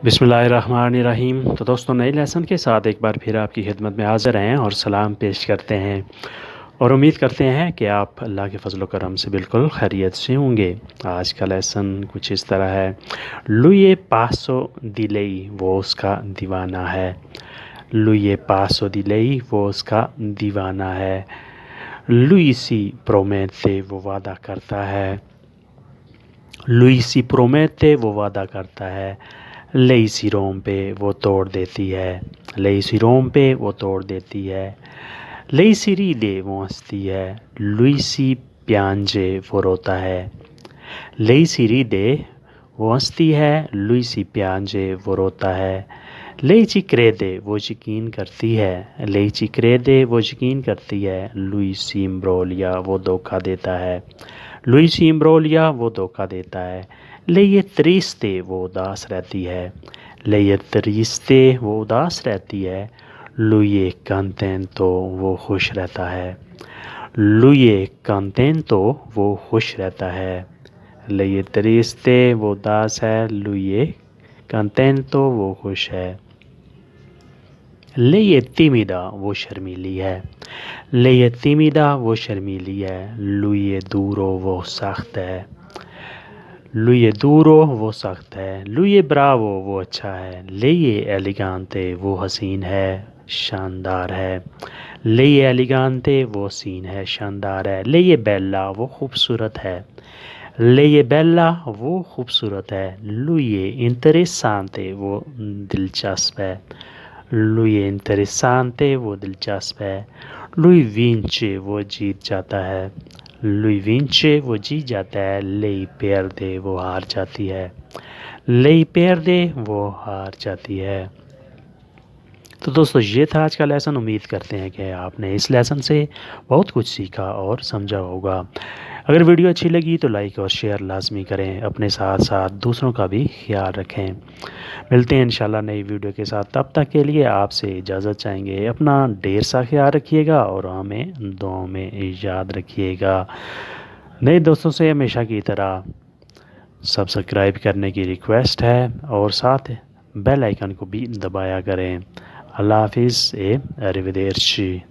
बिस्मिल्लाहिर्रहमानिर्रहीम। तो दोस्तों, नए लेसन के साथ एक बार फिर आपकी खिदमत में हाज़िर हैं और सलाम पेश करते हैं और उम्मीद करते हैं कि आप अल्लाह के फजल करम से बिल्कुल खैरियत से होंगे। आज का लेसन कुछ इस तरह है। लुई पासो दी लेई वो उसका दीवाना है। लुई पासो दी लेई वो उसका दीवाना है। लुई सी प्रोमेते वो वादा करता है। लुई सी प्रोमेते वो वादा करता है। लई सी रोम पे वो तोड़ देती है। लई सी रोम पे वो तोड़ देती है। लई सी रीदे वो हंसती है। लुई सी प्यांजे वो रोता है। लई सी रीदे वो हंसती है। लुई सी प्यांजे वो रोता है। लई ची क्रेदे वो यकीन करती है। लई ची क्रेदे वो यकीन करती है। लुई सी इम्ब्रोलिया वो धोखा देता है। लुई सी इम्ब्रोलिया वो धोखा देता है। लई त्रिस्ते वो उदास रहती है। लई त्रिस्ते वो उदास रहती है। लुई कंटेंतो वो खुश रहता है। लुई कंटेंतो वो खुश रहता है। लई त्रिस्ते वो उदास है। लुई कंटेंतो वो खुश है। लई tímida वो शर्मीली है। लई tímida वो शर्मीली है। लुई दूरो वो सख्त है। लुई दूरो वो सख्त है। लुई ब्रावो वो अच्छा है। लई एलिगांते वो हसीन है, शानदार है। लई एलिगांते वो हसीन है, शानदार है। लई बेल्ला वो खूबसूरत है। लई बेल्ला वो खूबसूरत है। लुई इंटरेसांते वो दिलचस्प है। लुई इंटरेसांते वो दिलचस्प है। लुई विंचे वो जीत जाता है। लुई विंचे वो जीत जाता है। लई पेर्दे वो हार जाती है। लई पेर्दे वो हार जाती है। तो दोस्तों, ये था आज का लेसन। उम्मीद करते हैं कि आपने इस लेसन से बहुत कुछ सीखा और समझा होगा। अगर वीडियो अच्छी लगी तो लाइक और शेयर लाजमी करें। अपने साथ साथ दूसरों का भी ख्याल रखें। मिलते हैं इंशाल्लाह नई वीडियो के साथ। तब तक के लिए आपसे इजाज़त चाहेंगे। अपना ढेर सा ख्याल रखिएगा और हमें दुआओं में याद रखिएगा। नए दोस्तों से हमेशा की तरह सब्सक्राइब करने की रिक्वेस्ट है और साथ बेल आइकन को भी दबाया करें। अल्लाह हाफिज़। अरिवेदेर्ची।